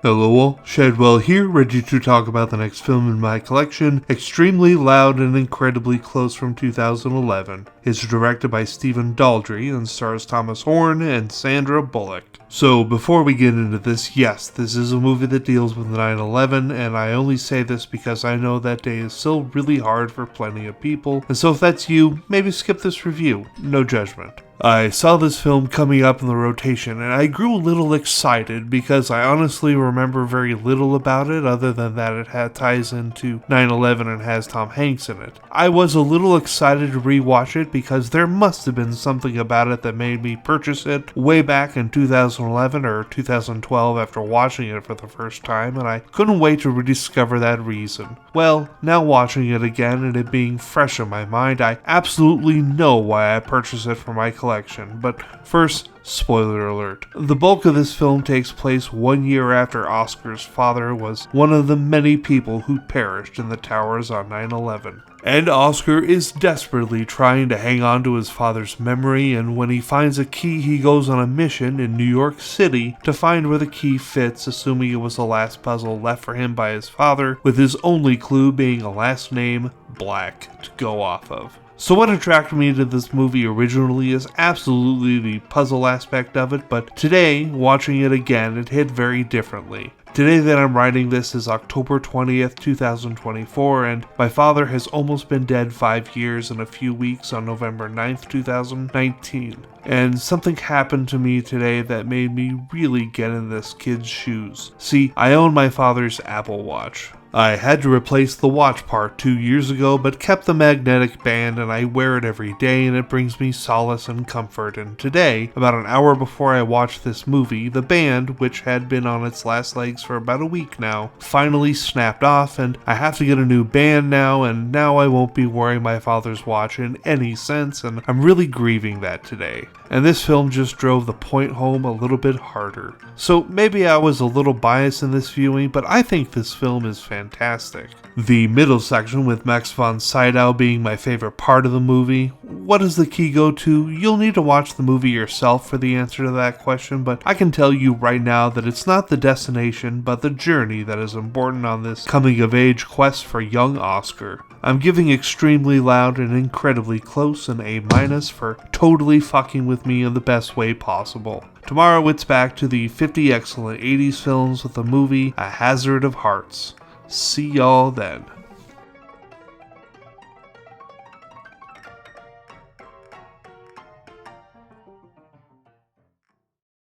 Hello all, Shadwell here, ready to talk about the next film in my collection, Extremely Loud and Incredibly Close from 2011. It's directed by Stephen Daldry and stars Thomas Horn and Sandra Bullock. So before we get into this, yes, this is a movie that deals with 9/11, and I only say this because I know that day is still really hard for plenty of people, and so if that's you, maybe skip this review, no judgment. I saw this film coming up in the rotation, and I grew a little excited because I honestly remember very little about it other than that it ties into 9/11 and has Tom Hanks in it. I was a little excited to rewatch it because there must have been something about it that made me purchase it way back in 2011 or 2012 after watching it for the first time, and I couldn't wait to rediscover that reason. Well, now watching it again and it being fresh in my mind, I absolutely know why I purchased it for my collection. But first, spoiler alert. The bulk of this film takes place 1 year after Oscar's father was one of the many people who perished in the towers on 9/11. And Oscar is desperately trying to hang on to his father's memory, and when he finds a key, he goes on a mission in New York City to find where the key fits, assuming it was the last puzzle left for him by his father, with his only clue being a last name, Black, to go off of. So what attracted me to this movie originally is absolutely the puzzle aspect of it, but today, watching it again, it hit very differently. Today that I'm writing this is October 20th, 2024, and my father has almost been dead 5 years in a few weeks on November 9th, 2019. And something happened to me today that made me really get in this kid's shoes. See, I own my father's Apple Watch. I had to replace the watch part 2 years ago, but kept the magnetic band and I wear it every day and it brings me solace and comfort. And today, about an hour before I watched this movie, the band, which had been on its last legs for about a week now, finally snapped off and I have to get a new band now, and now I won't be wearing my father's watch in any sense, and I'm really grieving that today. And this film just drove the point home a little bit harder. So maybe I was a little biased in this viewing, but I think this film is fantastic. The middle section with Max von Sydow being my favorite part of the movie. What does the key go to? You'll need to watch the movie yourself for the answer to that question, but I can tell you right now that it's not the destination, but the journey that is important on this coming-of-age quest for young Oscar. I'm giving Extremely Loud and Incredibly Close an A- for totally fucking with me in the best way possible. Tomorrow it's back to the 50 excellent 80s films with the movie A Hazard of Hearts. See y'all then.